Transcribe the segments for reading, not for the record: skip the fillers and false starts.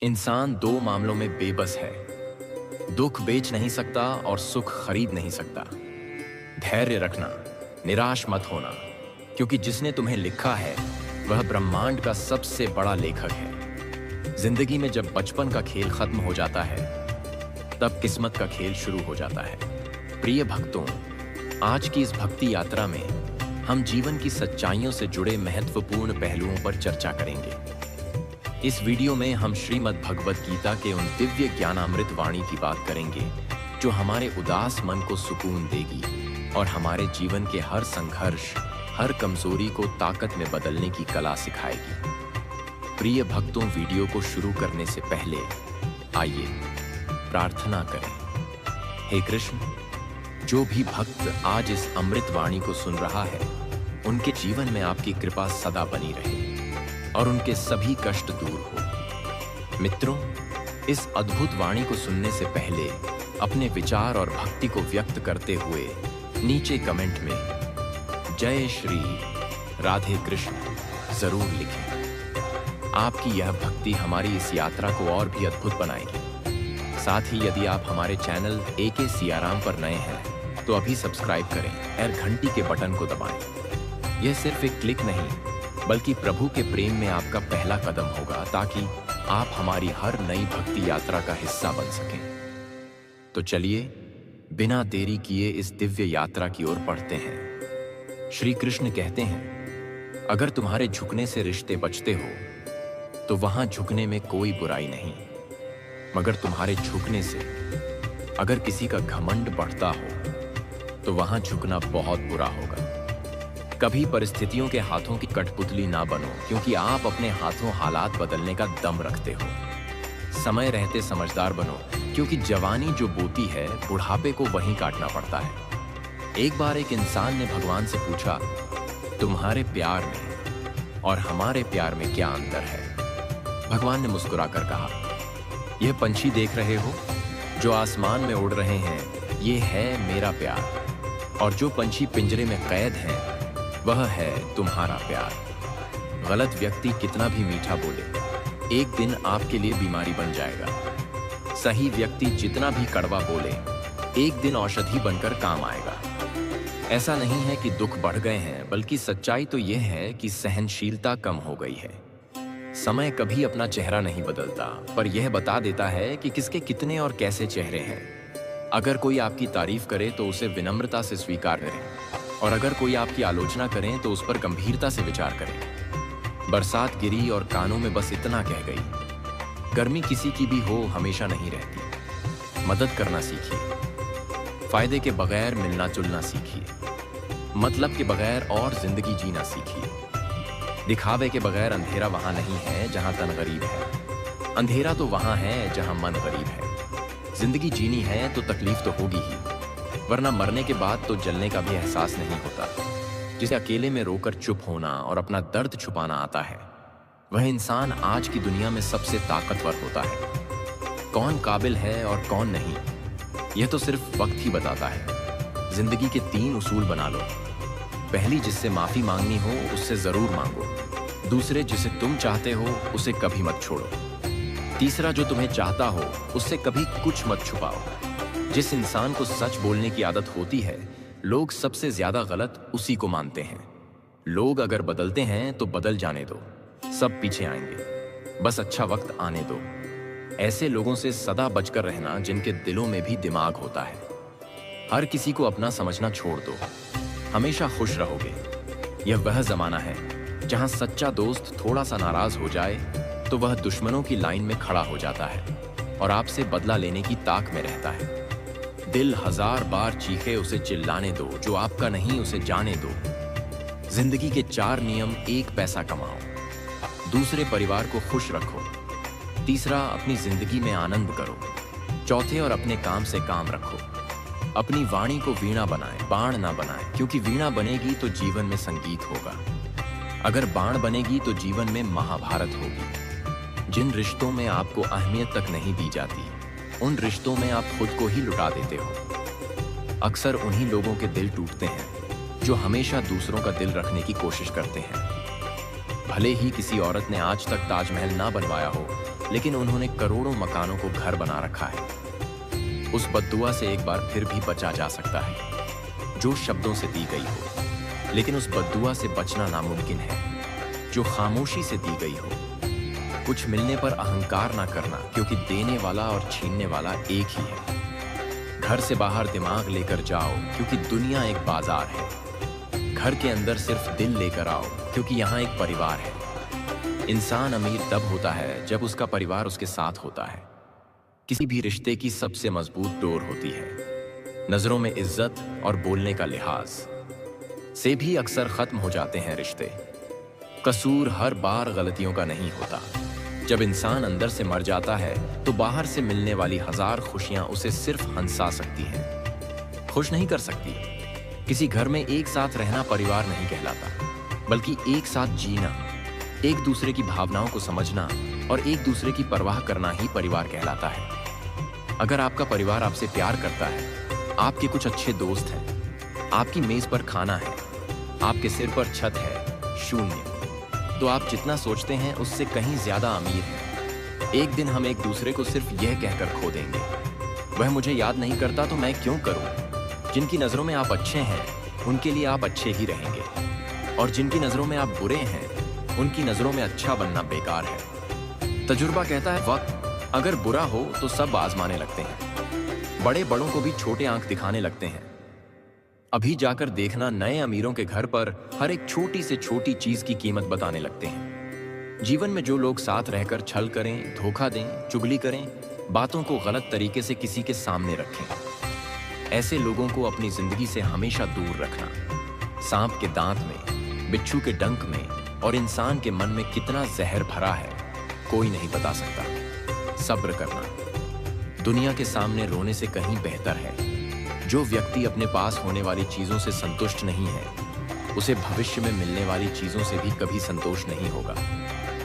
इंसान दो मामलों में बेबस है। दुख बेच नहीं सकता और सुख खरीद नहीं सकता। धैर्य रखना, निराश मत होना, क्योंकि जिसने तुम्हें लिखा है वह ब्रह्मांड का सबसे बड़ा लेखक है। जिंदगी में जब बचपन का खेल खत्म हो जाता है तब किस्मत का खेल शुरू हो जाता है। प्रिय भक्तों, आज की इस भक्ति यात्रा में हम जीवन की सच्चाइयों से जुड़े महत्वपूर्ण पहलुओं पर चर्चा करेंगे। इस वीडियो में हम श्रीमद् भगवत गीता के उन दिव्य ज्ञानामृत वाणी की बात करेंगे जो हमारे उदास मन को सुकून देगी और हमारे जीवन के हर संघर्ष, हर कमजोरी को ताकत में बदलने की कला सिखाएगी। प्रिय भक्तों, वीडियो को शुरू करने से पहले आइए प्रार्थना करें। हे कृष्ण, जो भी भक्त आज इस अमृत वाणी को सुन रहा है, उनके जीवन में आपकी कृपा सदा बनी रहे और उनके सभी कष्ट दूर हो। मित्रों, इस अद्भुत वाणी को सुनने से पहले अपने विचार और भक्ति को व्यक्त करते हुए नीचे कमेंट में जय श्री राधे कृष्ण जरूर लिखें। आपकी यह भक्ति हमारी इस यात्रा को और भी अद्भुत बनाएगी। साथ ही यदि आप हमारे चैनल AK सियाराम पर नए हैं तो अभी सब्सक्राइब करें और घंटी के बटन को दबाएं। यह सिर्फ एक क्लिक नहीं बल्कि प्रभु के प्रेम में आपका पहला कदम होगा, ताकि आप हमारी हर नई भक्ति यात्रा का हिस्सा बन सकें। तो चलिए बिना देरी किए इस दिव्य यात्रा की ओर बढ़ते हैं। श्री कृष्ण कहते हैं, अगर तुम्हारे झुकने से रिश्ते बचते हो तो वहां झुकने में कोई बुराई नहीं, मगर तुम्हारे झुकने से अगर किसी का घमंड बढ़ता हो तो वहां झुकना बहुत बुरा होगा। कभी परिस्थितियों के हाथों की कठपुतली ना बनो, क्योंकि आप अपने हाथों हालात बदलने का दम रखते हो। समय रहते समझदार बनो, क्योंकि जवानी जो बोती है बुढ़ापे को वहीं काटना पड़ता है। एक बार एक इंसान ने भगवान से पूछा, तुम्हारे प्यार में और हमारे प्यार में क्या अंतर है? भगवान ने मुस्कुराकर कहा, यह पंछी देख रहे हो जो आसमान में उड़ रहे हैं, ये है मेरा प्यार, और जो पंछी पिंजरे में कैद हैं वह है तुम्हारा प्यार। गलत व्यक्ति कितना भी मीठा बोले, एक दिन आपके लिए बीमारी बन जाएगा। सही व्यक्ति जितना भी कड़वा बोले, एक दिन औषधि बनकर काम आएगा। ऐसा नहीं है कि दुख बढ़ गए हैं, बल्कि सच्चाई तो यह है कि सहनशीलता कम हो गई है। समय कभी अपना चेहरा नहीं बदलता, पर यह बता देता है कि किसके कितने और कैसे चेहरे हैं। अगर कोई आपकी तारीफ करे तो उसे विनम्रता से स्वीकार करें, और अगर कोई आपकी आलोचना करें तो उस पर गंभीरता से विचार करें। बरसात गिरी और कानों में बस इतना कह गई। गर्मी किसी की भी हो हमेशा नहीं रहती। मदद करना सीखिए, फायदे के बगैर मिलना जुलना सीखिए, मतलब के बगैर और जिंदगी जीना सीखिए। दिखावे के बगैर अंधेरा वहां नहीं है जहां तन गरीब है, अंधेरा तो वहां है जहां मन गरीब है। जिंदगी जीनी है तो तकलीफ तो होगी ही, वरना मरने के बाद तो जलने का भी एहसास नहीं होता। जिसे अकेले में रोकर चुप होना और अपना दर्द छुपाना आता है, वह इंसान आज की दुनिया में सबसे ताकतवर होता है। कौन काबिल है और कौन नहीं, यह तो सिर्फ वक्त ही बताता है। जिंदगी के 3 उसूल बना लो। पहली, जिससे माफी मांगनी हो उससे जरूर मांगो। दूसरे, जिसे तुम चाहते हो उसे कभी मत छोड़ो। तीसरा, जो तुम्हें चाहता हो उससे कभी कुछ मत छुपाओ। जिस इंसान को सच बोलने की आदत होती है, लोग सबसे ज्यादा गलत उसी को मानते हैं। लोग अगर बदलते हैं तो बदल जाने दो, सब पीछे आएंगे, बस अच्छा वक्त आने दो। ऐसे लोगों से सदा बचकर रहना जिनके दिलों में भी दिमाग होता है। हर किसी को अपना समझना छोड़ दो, हमेशा खुश रहोगे। यह वह जमाना है जहां सच्चा दोस्त थोड़ा सा नाराज हो जाए तो वह दुश्मनों की लाइन में खड़ा हो जाता है और आपसे बदला लेने की ताक में रहता है। दिल 1000 बार चीखे उसे चिल्लाने दो, जो आपका नहीं उसे जाने दो। जिंदगी के 4 नियम: 1, पैसा कमाओ। दूसरे, परिवार को खुश रखो। तीसरा, अपनी जिंदगी में आनंद करो। चौथे, और अपने काम से काम रखो। अपनी वाणी को वीणा बनाएं, बाण ना बनाएं, क्योंकि वीणा बनेगी तो जीवन में संगीत होगा। अगर बाण बनेगी तो जीवन में महाभारत होगी। जिन रिश्तों में आपको अहमियत तक नहीं दी जाती, उन रिश्तों में आप खुद को ही लुटा देते हो। अक्सर उन्हीं लोगों के दिल टूटते हैं जो हमेशा दूसरों का दिल रखने की कोशिश करते हैं। भले ही किसी औरत ने आज तक ताजमहल ना बनवाया हो, लेकिन उन्होंने करोड़ों मकानों को घर बना रखा है। उस बद्दुआ से एक बार फिर भी बचा जा सकता है जो शब्दों से दी गई हो, लेकिन उस बद्दुआ से बचना नामुमकिन है जो खामोशी से दी गई हो। कुछ मिलने पर अहंकार ना करना, क्योंकि देने वाला और छीनने वाला एक ही है। घर से बाहर दिमाग लेकर जाओ, क्योंकि दुनिया एक बाजार है। घर के अंदर सिर्फ दिल लेकर आओ, क्योंकि यहाँ एक परिवार है। इंसान अमीर तब होता है जब उसका परिवार उसके साथ होता है। किसी भी रिश्ते की सबसे मजबूत डोर होती है नजरों में इज्जत और बोलने का लिहाज से भी अक्सर खत्म हो जाते हैं रिश्ते। कसूर हर बार गलतियों का नहीं होता। जब इंसान अंदर से मर जाता है तो बाहर से मिलने वाली हजार खुशियां उसे सिर्फ हंसा सकती हैं, खुश नहीं कर सकती। किसी घर में एक साथ रहना परिवार नहीं कहलाता, बल्कि एक साथ जीना, एक दूसरे की भावनाओं को समझना और एक दूसरे की परवाह करना ही परिवार कहलाता है। अगर आपका परिवार आपसे प्यार करता है, आपके कुछ अच्छे दोस्त हैं, आपकी मेज पर खाना है, आपके सिर पर छत है, शून्य, तो आप जितना सोचते हैं उससे कहीं ज्यादा अमीर हैं। एक दिन हम एक दूसरे को सिर्फ यह कहकर खो देंगे, वह मुझे याद नहीं करता तो मैं क्यों करूं। जिनकी नजरों में आप अच्छे हैं उनके लिए आप अच्छे ही रहेंगे, और जिनकी नजरों में आप बुरे हैं उनकी नजरों में अच्छा बनना बेकार है। तजुर्बा कहता है वक्त अगर बुरा हो तो सब आजमाने लगते हैं, बड़े बड़ों को भी छोटे आंख दिखाने लगते हैं। अभी जाकर देखना, नए अमीरों के घर पर हर एक छोटी से छोटी चीज की कीमत बताने लगते हैं। जीवन में जो लोग साथ रहकर छल करें, धोखा दें, चुगली करें, बातों को गलत तरीके से किसी के सामने रखें, ऐसे लोगों को अपनी जिंदगी से हमेशा दूर रखना। सांप के दांत में, बिच्छू के डंक में और इंसान के मन में कितना जहर भरा है कोई नहीं बता सकता। सब्र करना दुनिया के सामने रोने से कहीं बेहतर है। जो व्यक्ति अपने पास होने वाली चीजों से संतुष्ट नहीं है, उसे भविष्य में मिलने वाली चीजों से भी कभी संतोष नहीं होगा।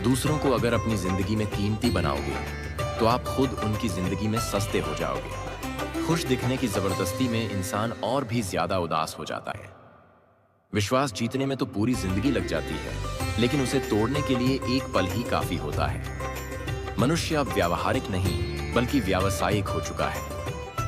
दूसरों को अगर अपनी जिंदगी में कीमती बनाओगे तो आप खुद उनकी जिंदगी में सस्ते हो जाओगे। खुश दिखने की जबरदस्ती में इंसान और भी ज्यादा उदास हो जाता है। विश्वास जीतने में तो पूरी जिंदगी लग जाती है, लेकिन उसे तोड़ने के लिए एक पल ही काफी होता है। मनुष्य अब व्यावहारिक नहीं बल्कि व्यावसायिक हो चुका है।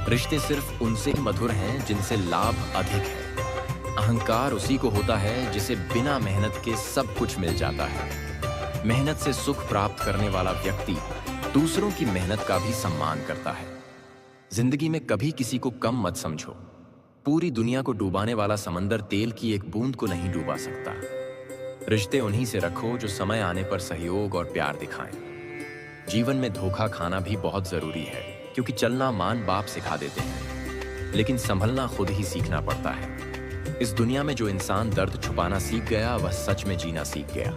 रिश्ते सिर्फ उनसे मधुर हैं जिनसे लाभ अधिक है। अहंकार उसी को होता है जिसे बिना मेहनत के सब कुछ मिल जाता है। मेहनत से सुख प्राप्त करने वाला व्यक्ति दूसरों की मेहनत का भी सम्मान करता है। जिंदगी में कभी किसी को कम मत समझो। पूरी दुनिया को डुबाने वाला समंदर तेल की एक बूंद को नहीं डुबा सकता। रिश्ते उन्हीं से रखो जो समय आने पर सहयोग और प्यार दिखाएं। जीवन में धोखा खाना भी बहुत जरूरी है, क्योंकि चलना मान बाप सिखा देते हैं, लेकिन संभलना खुद ही सीखना पड़ता है। इस दुनिया में जो इंसान दर्द छुपाना सीख गया वह सच में जीना सीख गया।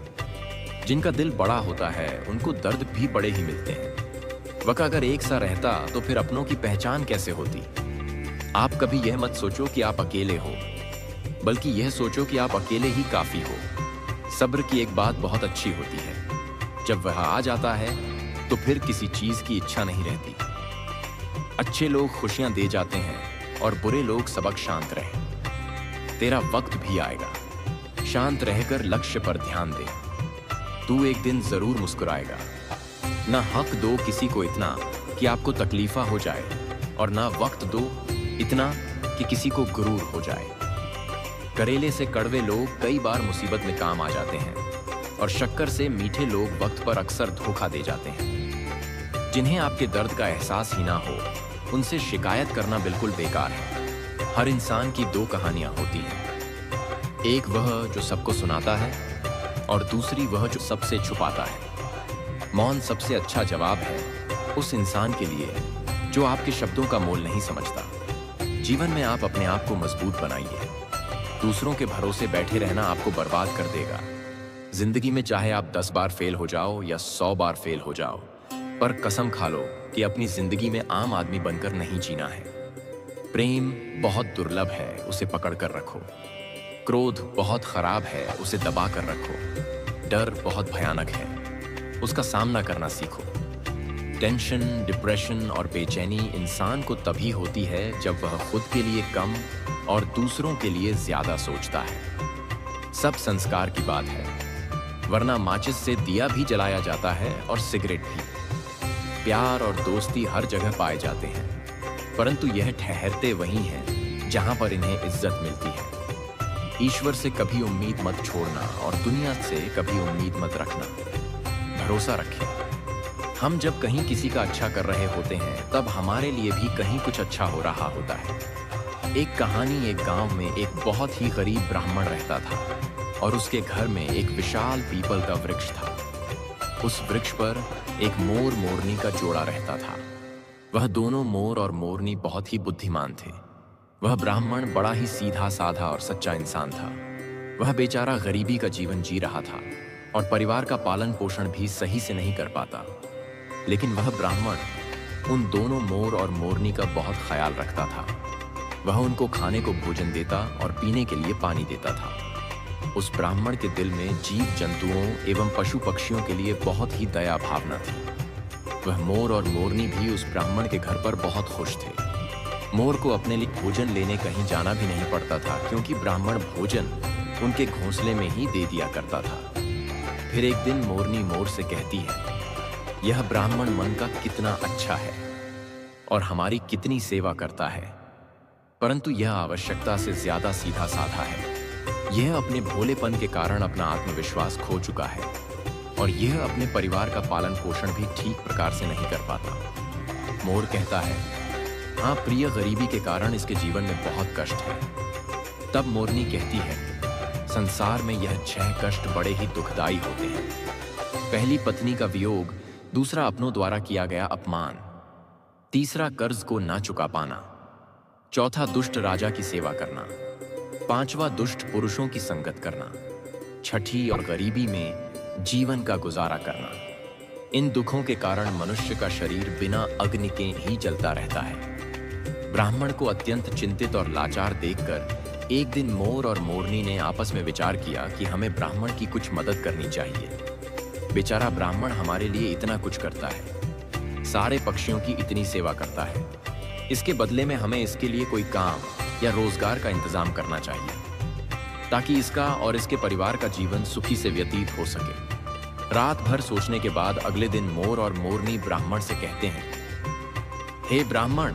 जिनका दिल बड़ा होता है उनको दर्द भी बड़े ही मिलते हैं। वक्त अगर एक सा रहता तो फिर अपनों की पहचान कैसे होती। आप कभी यह मत सोचो कि आप अकेले हो, बल्कि यह सोचो कि आप अकेले ही काफी हो। सब्र की एक बात बहुत अच्छी होती है, जब वह आ जाता है तो फिर किसी चीज की इच्छा नहीं रहती। अच्छे लोग खुशियां दे जाते हैं और बुरे लोग सबक शांत रहे। तेरा वक्त भी आएगा, शांत रहकर लक्ष्य पर ध्यान दे। तू एक दिन जरूर मुस्कुराएगा। ना हक दो किसी को इतना कि आपको तकलीफा हो जाए, और ना वक्त दो इतना कि किसी को गुरूर हो जाए। करेले से कड़वे लोग कई बार मुसीबत में काम आ जाते हैं, और शक्कर से मीठे लोग वक्त पर अक्सर धोखा दे जाते हैं। जिन्हें आपके दर्द का एहसास ही ना हो, उनसे शिकायत करना बिल्कुल बेकार है। हर इंसान की दो कहानियां होती हैं, एक वह जो सबको सुनाता है और दूसरी वह जो सबसे छुपाता है। मौन सबसे अच्छा जवाब है उस इंसान के लिए जो आपके शब्दों का मोल नहीं समझता। जीवन में आप अपने आप को मजबूत बनाइए। दूसरों के भरोसे बैठे रहना आपको बर्बाद कर देगा। जिंदगी में चाहे आप 10 बार फेल हो जाओ या 100 बार फेल हो जाओ, पर कसम खा लो कि अपनी जिंदगी में आम आदमी बनकर नहीं जीना है। प्रेम बहुत दुर्लभ है, उसे पकड़ कर रखो। क्रोध बहुत खराब है, उसे दबा कर रखो। डर बहुत भयानक है, उसका सामना करना सीखो। टेंशन, डिप्रेशन और बेचैनी इंसान को तभी होती है जब वह खुद के लिए कम और दूसरों के लिए ज्यादा सोचता है। सब संस्कार की बात है, वरना माचिस से दिया भी जलाया जाता है और सिगरेट भी। प्यार और दोस्ती हर जगह पाए जाते हैं, परंतु यह ठहरते वहीं हैं जहां पर इन्हें इज्जत मिलती है। ईश्वर से कभी उम्मीद मत छोड़ना और दुनिया से कभी उम्मीद मत रखना। भरोसा रखें, हम जब कहीं किसी का अच्छा कर रहे होते हैं तब हमारे लिए भी कहीं कुछ अच्छा हो रहा होता है। एक कहानी, एक गांव में एक बहुत ही गरीब ब्राह्मण रहता था और उसके घर में एक विशाल पीपल का वृक्ष था। उस वृक्ष पर एक मोर मोरनी का जोड़ा रहता था। वह दोनों, मोर और मोरनी, बहुत ही बुद्धिमान थे। वह ब्राह्मण बड़ा ही सीधा साधा और सच्चा इंसान था। वह बेचारा गरीबी का जीवन जी रहा था और परिवार का पालन पोषण भी सही से नहीं कर पाता। लेकिन वह ब्राह्मण उन दोनों, मोर और मोरनी, का बहुत ख्याल रखता था। वह उनको खाने को भोजन देता और पीने के लिए पानी देता था। उस ब्राह्मण के दिल में जीव जंतुओं एवं पशु पक्षियों के लिए बहुत ही दया भावना थी। वह मोर और मोरनी भी उस ब्राह्मण के घर पर बहुत खुश थे। मोर को अपने लिए भोजन लेने कहीं जाना भी नहीं पड़ता था, क्योंकि ब्राह्मण भोजन उनके घोंसले में ही दे दिया करता था। फिर एक दिन मोरनी मोर से कहती है, यह ब्राह्मण मन का कितना अच्छा है और हमारी कितनी सेवा करता है, परंतु यह आवश्यकता से ज्यादा सीधा साधा है। यह अपने भोलेपन के कारण अपना आत्मविश्वास खो चुका है और यह अपने परिवार का पालन पोषण भी ठीक प्रकार से नहीं कर पाता। मोर कहता है, हाँ प्रिय, गरीबी के कारण इसके जीवन में बहुत कष्ट है। तब मोरनी कहती है, संसार में यह 6 कष्ट बड़े ही दुखदाई होते हैं। पहली पत्नी का वियोग, दूसरा अपनों द्वारा किया गया अपमान, तीसरा कर्ज को ना चुका पाना, चौथा दुष्ट राजा की सेवा करना, पांचवा दुष्ट पुरुषों की संगत करना, छठी और गरीबी में जीवन का गुजारा करना। इन दुखों के कारण मनुष्य का शरीर बिना अग्नि के ही जलता रहता है। ब्राह्मण को अत्यंत चिंतित और लाचार देखकर एक दिन मोर और मोरनी ने आपस में विचार किया कि हमें ब्राह्मण की कुछ मदद करनी चाहिए। बेचारा ब्राह्मण हमारे लिए इतना कुछ करता है, सारे पक्षियों की इतनी सेवा करता है, इसके बदले में हमें इसके लिए कोई काम या रोजगार का इंतजाम करना चाहिए ताकि इसका और इसके परिवार का जीवन सुखी से व्यतीत हो सके। रात भर सोचने के बाद अगले दिन मोर और मोरनी ब्राह्मण से कहते हैं, हे ब्राह्मण,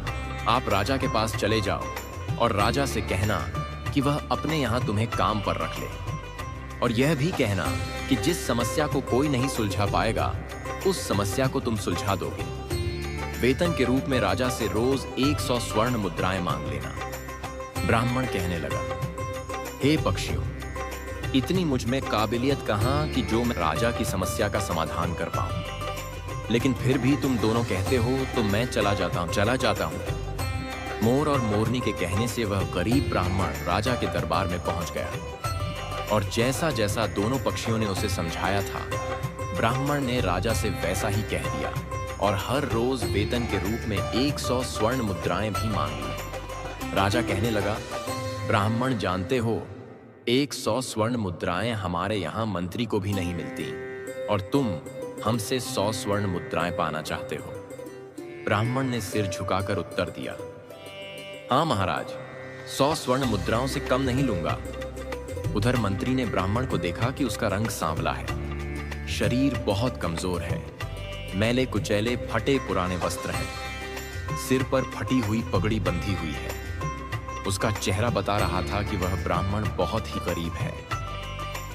आप राजा के पास चले जाओ और राजा से कहना कि वह अपने यहाँ तुम्हें काम पर रख ले, और यह भी कहना कि जिस समस्या को कोई नहीं सुलझा पाएगा उस समस्या को तुम सुलझा दोगे। वेतन के रूप में राजा से रोज 100 स्वर्ण मुद्राएं मांग लेना। ब्राह्मण कहने लगा, हे पक्षियों, इतनी मुझ में काबिलियत कहाँ कि जो मैं राजा की समस्या का समाधान कर पाऊं, लेकिन फिर भी तुम दोनों कहते हो तो मैं चला जाता हूं। मोर और मोरनी के कहने से वह गरीब ब्राह्मण राजा के दरबार में पहुंच गया और जैसा जैसा दोनों पक्षियों ने उसे समझाया था, ब्राह्मण ने राजा से वैसा ही कह दिया और हर रोज वेतन के रूप में 100 स्वर्ण मुद्राएं भी मांग ली। राजा कहने लगा, ब्राह्मण, जानते हो 100 स्वर्ण मुद्राएं हमारे यहाँ मंत्री को भी नहीं मिलती और तुम हमसे 100 स्वर्ण मुद्राएं पाना चाहते हो। ब्राह्मण ने सिर झुकाकर उत्तर दिया, हाँ महाराज, 100 स्वर्ण मुद्राओं से कम नहीं लूंगा। उधर मंत्री ने ब्राह्मण को देखा कि उसका रंग सांवला है, शरीर बहुत कमजोर है, मैले कुचैले फटे पुराने वस्त्र हैं, सिर पर फटी हुई पगड़ी बंधी हुई है। उसका चेहरा बता रहा था कि वह ब्राह्मण बहुत ही गरीब है।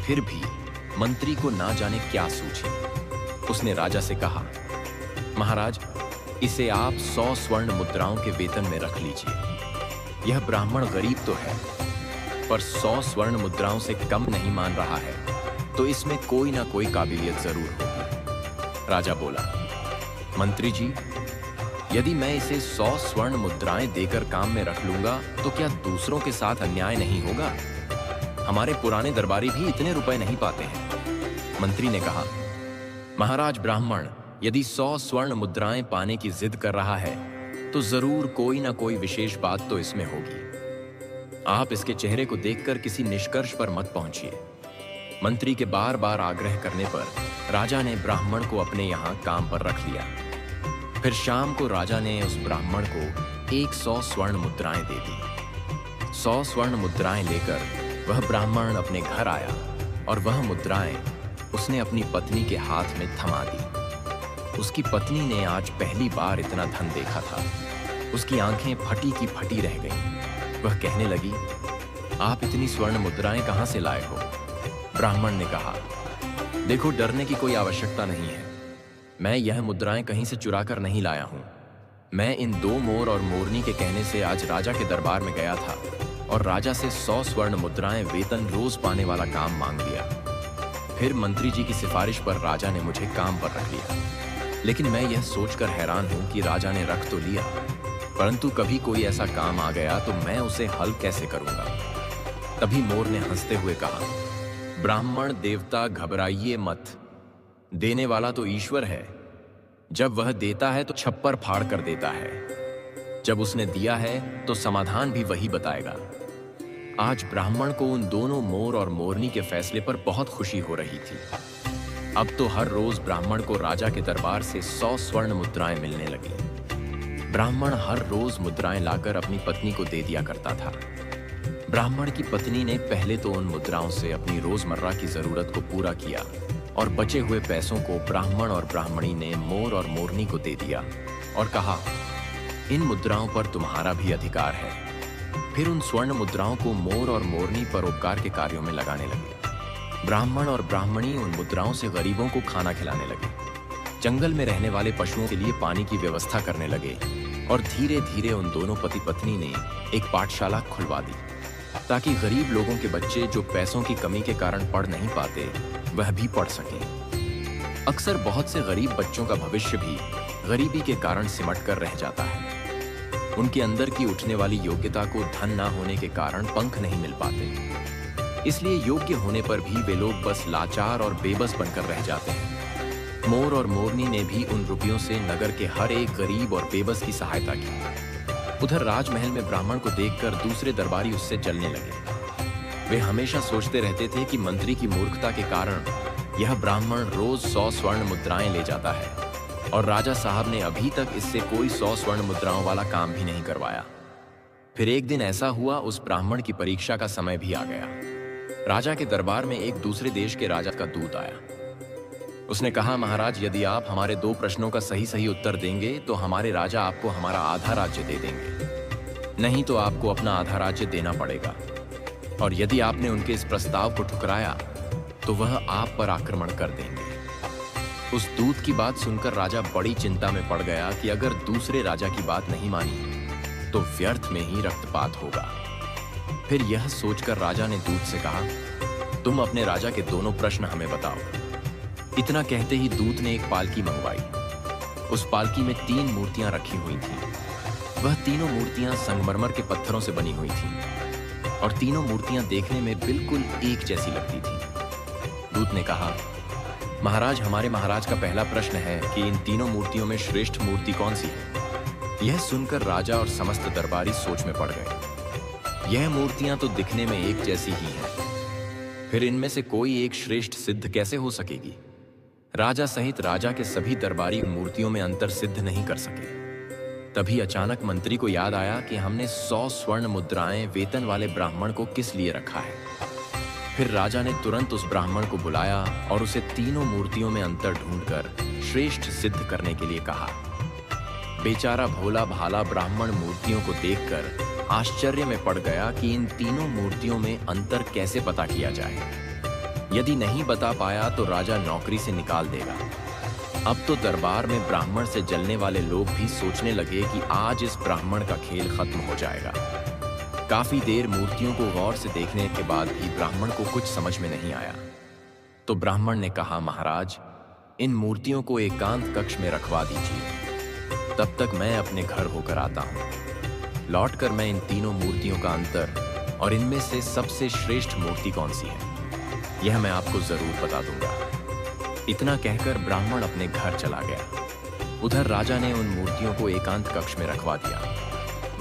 फिर भी मंत्री को ना जाने क्या सूझे। उसने राजा से कहा, महाराज, इसे आप 100 स्वर्ण मुद्राओं के वेतन में रख लीजिए। यह ब्राह्मण गरीब तो है, पर 100 स्वर्ण मुद्राओं से कम नहीं मान रहा है, तो इसमें कोई ना कोई काबिलियत जरूर होगी। राजा बोला, मंत्री जी, यदि मैं इसे 100 स्वर्ण मुद्राएं देकर काम में रख लूंगा तो क्या दूसरों के साथ अन्याय नहीं होगा? हमारे पुराने दरबारी भी इतने रुपए नहीं पाते हैं। मंत्री ने कहा, महाराज ब्राह्मण यदि 100 स्वर्ण मुद्राएं पाने की जिद कर रहा है तो जरूर कोई ना कोई विशेष बात तो इसमें होगी। आप इसके चेहरे को देखकर किसी निष्कर्ष पर मत पहुंचिए। मंत्री के बार बार आग्रह करने पर राजा ने ब्राह्मण को अपने यहाँ काम पर रख लिया। फिर शाम को राजा ने उस ब्राह्मण को 100 स्वर्ण मुद्राएं दे दी। 100 स्वर्ण मुद्राएं लेकर वह ब्राह्मण अपने घर आया और वह मुद्राएं उसने अपनी पत्नी के हाथ में थमा दी। उसकी पत्नी ने आज पहली बार इतना धन देखा था। उसकी आंखें फटी की फटी रह गईं। वह कहने लगी, आप इतनी स्वर्ण मुद्राएं कहां से लाए हो? ब्राह्मण ने कहा, देखो, डरने की कोई आवश्यकता नहीं है। मैं यह मुद्राएं कहीं से चुरा कर नहीं लाया हूं। मैं इन 2 मोर और मोरनी के कहने से आज राजा के दरबार में गया था और राजा से 100 स्वर्ण मुद्राएं वेतन रोज पाने वाला काम मांग लिया। फिर मंत्री जी की सिफारिश पर राजा ने मुझे काम पर रख लिया। लेकिन मैं यह सोचकर हैरान हूं कि राजा ने रख तो लिया, परंतु कभी कोई ऐसा काम आ गया तो मैं उसे हल कैसे करूंगा? तभी मोर ने हंसते हुए कहा, ब्राह्मण देवता, घबराइए मत। देने वाला तो ईश्वर है। जब वह देता है तो छप्पर फाड़ कर देता है। जब उसने दिया है तो समाधान भी वही बताएगा। आज ब्राह्मण को उन दोनों मोर और मोरनी के फैसले पर बहुत खुशी हो रही थी। अब तो हर रोज ब्राह्मण को राजा के दरबार से 100 स्वर्ण मुद्राएं मिलने लगी। ब्राह्मण हर रोज मुद्राएं लाकर अपनी पत्नी को दे दिया करता था। ब्राह्मण की पत्नी ने पहले तो उन मुद्राओं से अपनी रोजमर्रा की जरूरत को पूरा किया और बचे हुए पैसों को ब्राह्मण और ब्राह्मणी ने मोर और मोरनी को दे दिया और कहा, इन मुद्राओं पर तुम्हारा भी अधिकार है। फिर उन स्वर्ण मुद्राओं को मोर और मोरनी परोपकार के कार्यों में लगाने लगे। ब्राह्मण और ब्राह्मणी उन मुद्राओं से गरीबों को खाना खिलाने लगे, जंगल में रहने वाले पशुओं के लिए पानी की व्यवस्था करने लगे और धीरे धीरे उन दोनों पति पत्नी ने एक पाठशाला खुलवा दी ताकि गरीब लोगों के बच्चे जो पैसों की कमी के कारण पढ़ नहीं पाते वह भी पढ़ सकें। अक्सर बहुत से गरीब बच्चों का भविष्य भी गरीबी के कारण सिमट कर रह जाता है। उनके अंदर की उठने वाली योग्यता को धन ना होने के कारण पंख नहीं मिल पाते, इसलिए योग्य होने पर भी वे लोग बस लाचार और बेबस बनकर रह जाते हैं। मोर और मोरनी ने भी उन रुपयों से नगर के हर एक गरीब और बेबस की सहायता की। उधर राजमहल में ब्राह्मण को देखकर दूसरे दरबारी उससे जलने लगे। वे हमेशा सोचते रहते थे कि मंत्री की मूर्खता के कारण यह ब्राह्मण रोज 100 स्वर्ण मुद्राएं ले जाता है और राजा साहब ने अभी तक इससे कोई 100 स्वर्ण मुद्राओं वाला काम भी नहीं करवाया। फिर एक दिन ऐसा हुआ, उस ब्राह्मण की परीक्षा का समय भी आ गया। राजा के दरबार में एक दूसरे देश के राजा का दूत आया। उसने कहा, महाराज, यदि आप हमारे 2 प्रश्नों का सही सही उत्तर देंगे तो हमारे राजा आपको हमारा आधा राज्य दे देंगे, नहीं तो आपको अपना आधा राज्य देना पड़ेगा। और यदि आपने उनके इस प्रस्ताव को ठुकराया तो वह आप पर आक्रमण कर देंगे। उस दूत की बात सुनकर राजा बड़ी चिंता में पड़ गया कि अगर दूसरे राजा की बात नहीं मानी तो व्यर्थ में ही रक्तपात होगा। फिर यह सोचकर राजा ने दूत से कहा, तुम अपने राजा के दोनों प्रश्न हमें बताओ। इतना कहते ही दूत ने एक पालकी मंगवाई। उस पालकी में 3 मूर्तियां रखी हुई थीं। वह तीनों मूर्तियां संगमरमर के पत्थरों से बनी हुई थीं और तीनों मूर्तियां देखने में बिल्कुल एक जैसी लगती थीं। दूत ने कहा, महाराज, हमारे महाराज का पहला प्रश्न है कि इन तीनों मूर्तियों में श्रेष्ठ मूर्ति कौन सी है? यह सुनकर राजा और समस्त दरबारी सोच में पड़ गए। यह मूर्तियां तो दिखने में एक जैसी ही हैं, फिर इनमें से कोई एक श्रेष्ठ सिद्ध कैसे हो सकेगी? राजा सहित राजा के सभी दरबारी मूर्तियों में अंतर सिद्ध नहीं कर सके। तभी अचानक मंत्री को याद आया कि हमने 100 स्वर्ण मुद्राएं वेतन वाले ब्राह्मण को किस लिए रखा है। फिर राजा ने तुरंत उस ब्राह्मण को बुलाया और उसे तीनों मूर्तियों में अंतर ढूंढकर श्रेष्ठ सिद्ध करने के लिए कहा। बेचारा भोला भाला ब्राह्मण मूर्तियों को देखकर आश्चर्य में पड़ गया कि इन तीनों मूर्तियों में अंतर कैसे पता किया जाए। यदि नहीं बता पाया तो राजा नौकरी से निकाल देगा। अब तो दरबार में ब्राह्मण से जलने वाले लोग भी सोचने लगे कि आज इस ब्राह्मण का खेल खत्म हो जाएगा। काफी देर मूर्तियों को गौर से देखने के बाद भी ब्राह्मण को कुछ समझ में नहीं आया। तो ब्राह्मण ने कहा, महाराज, इन मूर्तियों को एकांत कक्ष में रखवा दीजिए, तब तक मैं अपने घर होकर आता हूँ। लौटकर मैं इन तीनों मूर्तियों का अंतर और इनमें से सबसे श्रेष्ठ मूर्ति कौन सी है यह मैं आपको जरूर बता दूंगा। इतना कहकर ब्राह्मण अपने घर चला गया। उधर राजा ने उन मूर्तियों को एकांत कक्ष में रखवा दिया।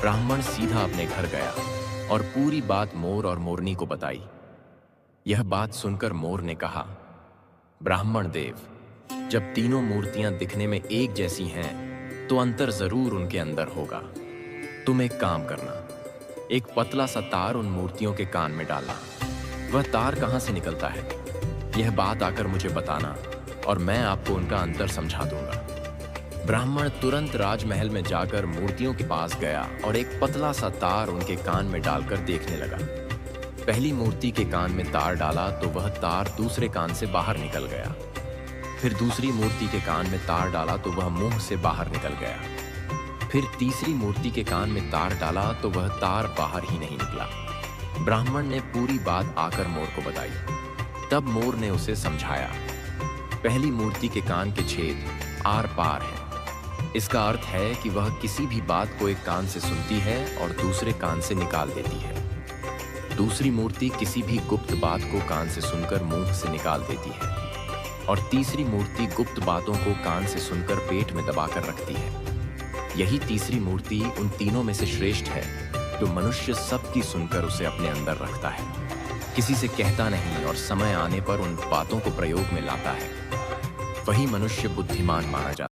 ब्राह्मण सीधा अपने घर गया और पूरी बात मोर और मोरनी को बताई। यह बात सुनकर मोर ने कहा, ब्राह्मण देव, जब तीनों मूर्तियां दिखने में एक जैसी हैं तो अंतर जरूर उनके अंदर होगा। तुम एक काम करना, एक पतला सा तार उन मूर्तियों के कान में डालना। वह तार कहां से निकलता है यह बात आकर मुझे बताना और मैं आपको उनका अंतर समझा दूंगा। ब्राह्मण तुरंत राजमहल में जाकर मूर्तियों के पास गया और एक पतला सा तार उनके कान में डालकर देखने लगा। पहली मूर्ति के कान में तार डाला तो वह तार दूसरे कान से बाहर निकल गया। फिर दूसरी मूर्ति के कान में तार डाला तो वह मुंह से बाहर निकल गया। फिर तीसरी मूर्ति के कान में तार डाला तो वह तार बाहर ही नहीं निकला। ब्राह्मण ने पूरी बात आकर मोर को बताई। तब मोर ने उसे समझाया, पहली मूर्ति के कान के छेद आर पार है। इसका अर्थ है कि वह किसी भी बात को एक कान से सुनती है और दूसरे कान से निकाल देती है। दूसरी मूर्ति किसी भी गुप्त बात को कान से सुनकर मुंह से निकाल देती है और तीसरी मूर्ति गुप्त बातों को कान से सुनकर पेट में दबाकर रखती है। यही तीसरी मूर्ति उन तीनों में से श्रेष्ठ है जो मनुष्य सबकी सुनकर उसे अपने अंदर रखता है, किसी से कहता नहीं और समय आने पर उन बातों को प्रयोग में लाता है। वही मनुष्य बुद्धिमान माना जाता है।